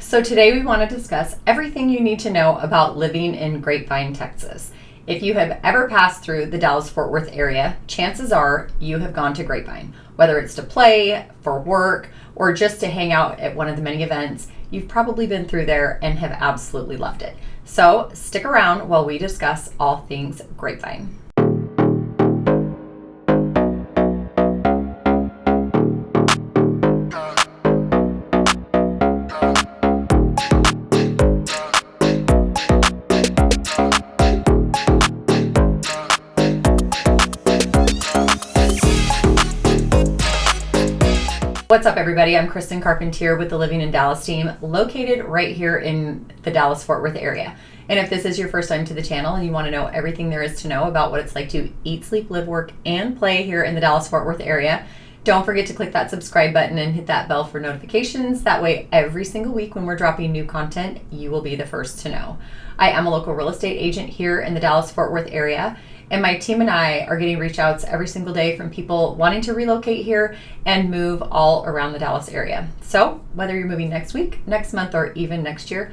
So today we want to discuss everything you need to know about living in Grapevine, Texas. If you have ever passed through the Dallas-Fort Worth area, chances are you have gone to Grapevine. Whether it's to play, for work, or just to hang out at one of the many events, you've probably been through there and have absolutely loved it. So stick around while we discuss all things Grapevine. What's up, everybody? I'm Kristen Carpentier with the Living in Dallas team, located right here in the Dallas-Fort Worth area. And if this is your first time to the channel and you want to know everything there is to know about what it's like to eat, sleep, live, work, and play here in the Dallas-Fort Worth area, don't forget to click that subscribe button and hit that bell for notifications. That way, every single week when we're dropping new content, you will be the first to know. I am a local real estate agent here in the Dallas-Fort Worth area, and my team and I are getting reach outs every single day from people wanting to relocate here and move all around the Dallas area. So whether you're moving next week, next month, or even next year,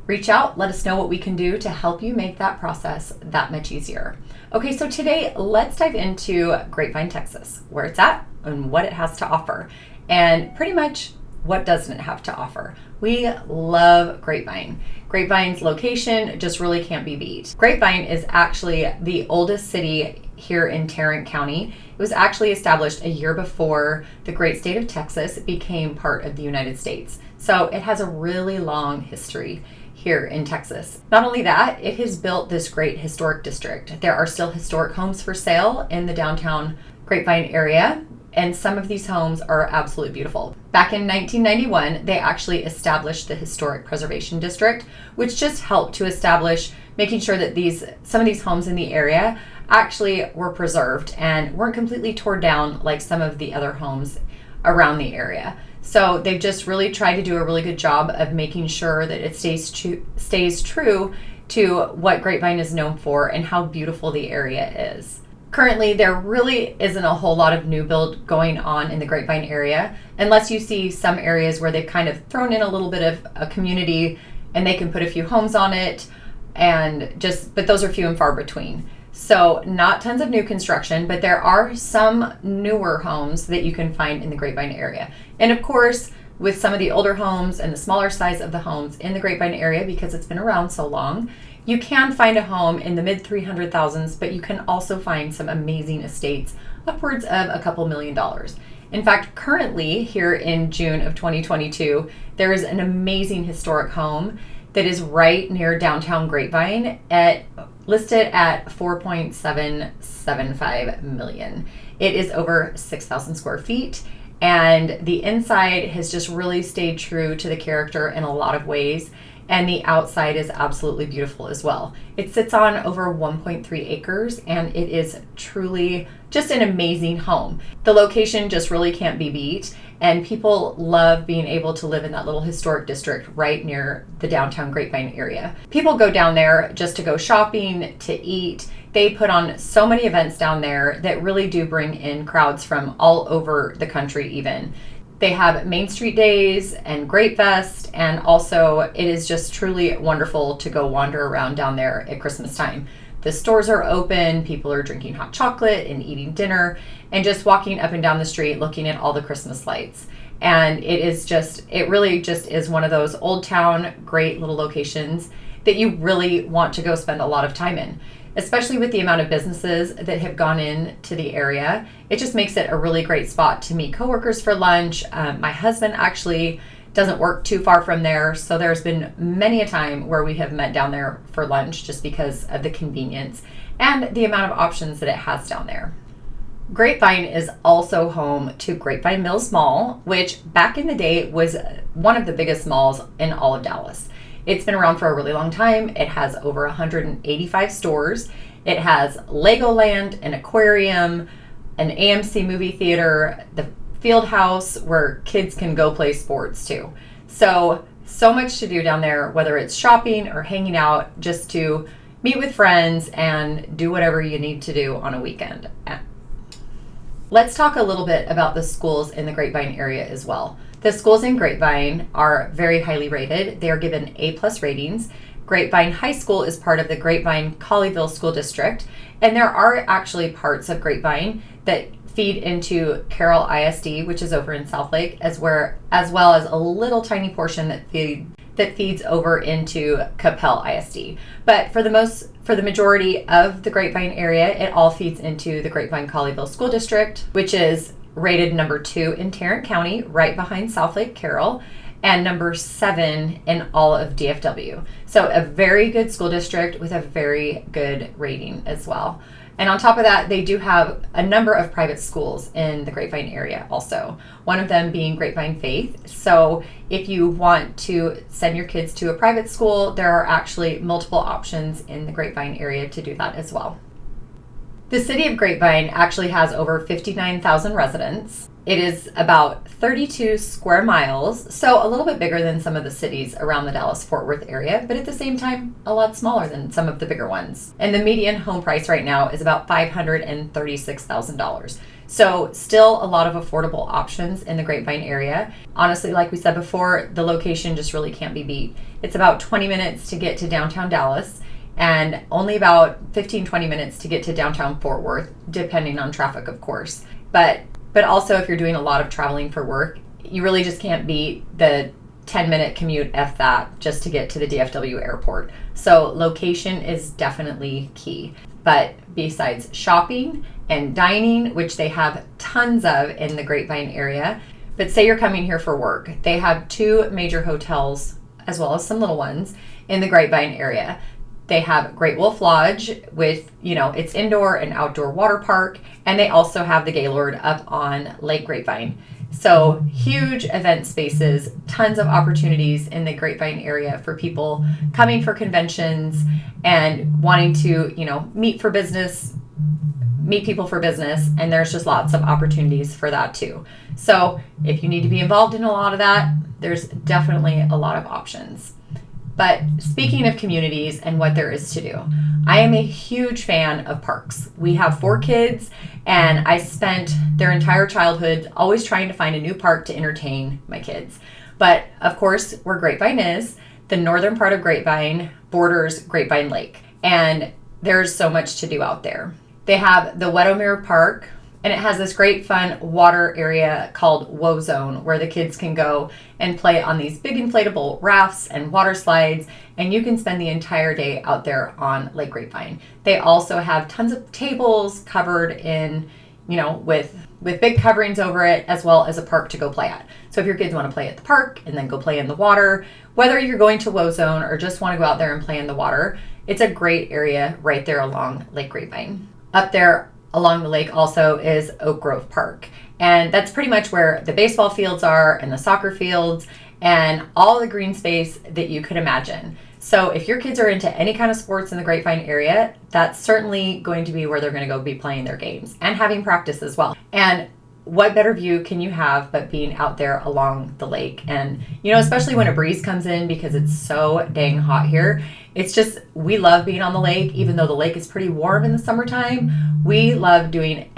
reach out, let us know what we can do to help you make that process that much easier. Okay, so today let's dive into Grapevine, Texas, where it's at and what it has to offer, and pretty much what doesn't it have to offer. We love Grapevine. Grapevine's location just really can't be beat. Grapevine is actually the oldest city here in Tarrant County. It was actually established a year before the great state of Texas became part of the United States. So it has a really long history here in Texas. Not only that, it has built this great historic district. There are still historic homes for sale in the downtown Grapevine area, and some of these homes are absolutely beautiful. Back in 1991, they actually established the Historic Preservation District, which just helped to establish making sure that some of these homes in the area actually were preserved and weren't completely torn down like some of the other homes around the area. So they've just really tried to do a really good job of making sure that it stays true to what Grapevine is known for and how beautiful the area is. Currently, there really isn't a whole lot of new build going on in the Grapevine area, unless you see some areas where they've kind of thrown in a little bit of a community and they can put a few homes on it, but those are few and far between. So not tons of new construction, but there are some newer homes that you can find in the Grapevine area. And of course, with some of the older homes and the smaller size of the homes in the Grapevine area, because it's been around so long, you can find a home in the mid 300,000s, but you can also find some amazing estates upwards of a couple $1 million. In fact, currently here in June of 2022, there is an amazing historic home that is right near downtown Grapevine listed at $4.775 million. It is over 6,000 square feet, and the inside has just really stayed true to the character in a lot of ways. And the outside is absolutely beautiful as well. It sits on over 1.3 acres, and it is truly just an amazing home. The location just really can't be beat, and people love being able to live in that little historic district right near the downtown Grapevine area. People go down there just to go shopping, to eat. They put on so many events down there that really do bring in crowds from all over the country even. They have Main Street Days and Grape Fest, and also it is just truly wonderful to go wander around down there at Christmas time. The stores are open, people are drinking hot chocolate and eating dinner, and just walking up and down the street looking at all the Christmas lights. And it really just is one of those old town, great little locations that you really want to go spend a lot of time in. Especially with the amount of businesses that have gone into the area, it just makes it a really great spot to meet coworkers for lunch. My husband actually doesn't work too far from there, so there's been many a time where we have met down there for lunch just because of the convenience and the amount of options that it has down there. Grapevine is also home to Grapevine Mills Mall, which back in the day was one of the biggest malls in all of Dallas. It's been around for a really long time. It has over 185 stores. It has Legoland, an aquarium, an AMC movie theater, the field house where kids can go play sports too. So much to do down there, whether it's shopping or hanging out, just to meet with friends and do whatever you need to do on a weekend. Let's talk a little bit about the schools in the Grapevine area as well. The schools in Grapevine are very highly rated. They are given A+ ratings. Grapevine High School is part of the Grapevine Colleyville School District, and there are actually parts of Grapevine that feed into Carroll ISD, which is over in South Lake, as well as a little tiny portion that feeds over into Capel ISD. But for the majority of the Grapevine area, it all feeds into the Grapevine Colleyville School District, which is rated number 2 in Tarrant County, right behind South Lake Carroll, and number 7 in all of DFW. So a very good school district with a very good rating as well. And on top of that, they do have a number of private schools in the Grapevine area also, one of them being Grapevine Faith. So if you want to send your kids to a private school, there are actually multiple options in the Grapevine area to do that as well. The city of Grapevine actually has over 59,000 residents. It is about 32 square miles, so a little bit bigger than some of the cities around the Dallas-Fort Worth area, but at the same time, a lot smaller than some of the bigger ones. And the median home price right now is about $536,000. So still a lot of affordable options in the Grapevine area. Honestly, like we said before, the location just really can't be beat. It's about 20 minutes to get to downtown Dallas, and only about 15-20 minutes to get to downtown Fort Worth, depending on traffic, of course. But also, if you're doing a lot of traveling for work, you really just can't beat the 10-minute commute, if that, just to get to the DFW airport. So location is definitely key. But besides shopping and dining, which they have tons of in the Grapevine area, but say you're coming here for work, they have 2 major hotels, as well as some little ones, in the Grapevine area. They have Great Wolf Lodge with, its indoor and outdoor water park, and they also have the Gaylord up on Lake Grapevine. So huge event spaces, tons of opportunities in the Grapevine area for people coming for conventions and wanting to, meet people for business, and there's just lots of opportunities for that too. So if you need to be involved in a lot of that, there's definitely a lot of options. But speaking of communities and what there is to do, I am a huge fan of parks. We have 4 kids, and I spent their entire childhood always trying to find a new park to entertain my kids. But of course, where Grapevine is, the northern part of Grapevine borders Grapevine Lake, and there's so much to do out there. They have the Wedomere Park, and it has this great fun water area called Woe Zone, where the kids can go and play on these big inflatable rafts and water slides, and you can spend the entire day out there on Lake Grapevine. They also have tons of tables covered in, with big coverings over it, as well as a park to go play at. So if your kids want to play at the park and then go play in the water, whether you're going to Woe Zone or just want to go out there and play in the water, it's a great area right there along Lake Grapevine. Up there along the lake also is Oak Grove Park, and that's pretty much where the baseball fields are and the soccer fields and all the green space that you could imagine. So if your kids are into any kind of sports in the Grapevine area, that's certainly going to be where they're going to go be playing their games and having practice as well. And what better view can you have but being out there along the lake? And, especially when a breeze comes in, because it's so dang hot here, it's just, we love being on the lake, even though the lake is pretty warm in the summertime. We love having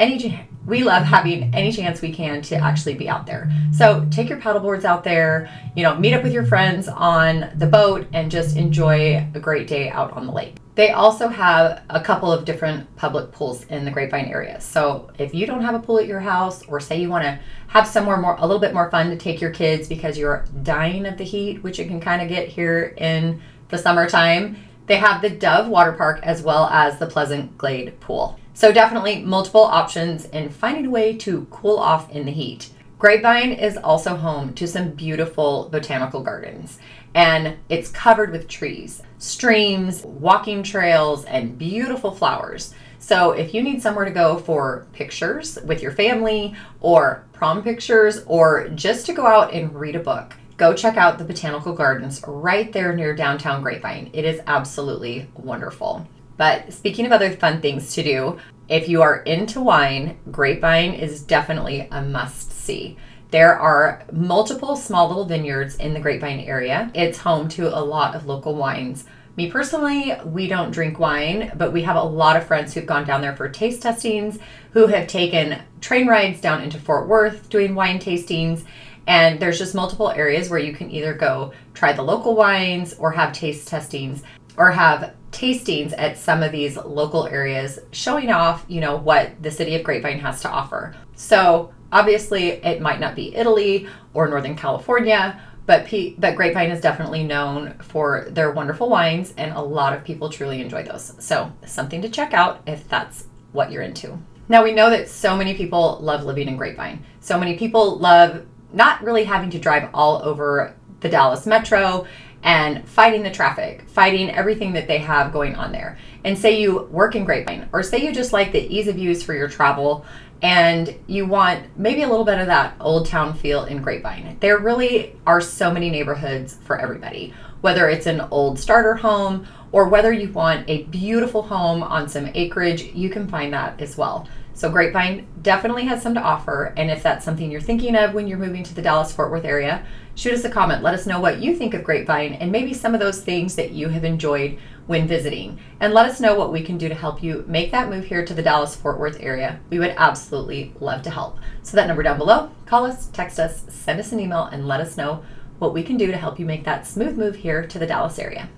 any chance we can to actually be out there. So take your paddle boards out there, meet up with your friends on the boat and just enjoy a great day out on the lake. They also have a couple of different public pools in the Grapevine area. So if you don't have a pool at your house, or say you want to have somewhere a little bit more fun to take your kids because you're dying of the heat, which you can kind of get here in the summertime, they have the Dove Water Park as well as the Pleasant Glade Pool. So definitely multiple options in finding a way to cool off in the heat. Grapevine is also home to some beautiful botanical gardens, and it's covered with trees, streams, walking trails, and beautiful flowers. So if you need somewhere to go for pictures with your family, or prom pictures, or just to go out and read a book, go check out the Botanical Gardens right there near downtown Grapevine. It is absolutely wonderful. But speaking of other fun things to do, if you are into wine, Grapevine is definitely a must-see. There are multiple small little vineyards in the Grapevine area. It's home to a lot of local wines. Me personally, we don't drink wine, but we have a lot of friends who've gone down there for taste testings, who have taken train rides down into Fort Worth doing wine tastings, And there's just multiple areas where you can either go try the local wines or have taste testings or have tastings at some of these local areas showing off, what the city of Grapevine has to offer. So obviously it might not be Italy or Northern California, but Grapevine is definitely known for their wonderful wines, and a lot of people truly enjoy those. So something to check out if that's what you're into. Now, we know that so many people love living in Grapevine. So many people love not really having to drive all over the Dallas metro and fighting the traffic, fighting everything that they have going on there. And say you work in Grapevine, or say you just like the ease of use for your travel and you want maybe a little bit of that old town feel in Grapevine. There really are so many neighborhoods for everybody, whether it's an old starter home or whether you want a beautiful home on some acreage, you can find that as well. So Grapevine definitely has some to offer, and if that's something you're thinking of when you're moving to the Dallas-Fort Worth area, shoot us a comment. Let us know what you think of Grapevine and maybe some of those things that you have enjoyed when visiting. And let us know what we can do to help you make that move here to the Dallas-Fort Worth area. We would absolutely love to help. So that number down below, call us, text us, send us an email, and let us know what we can do to help you make that smooth move here to the Dallas area.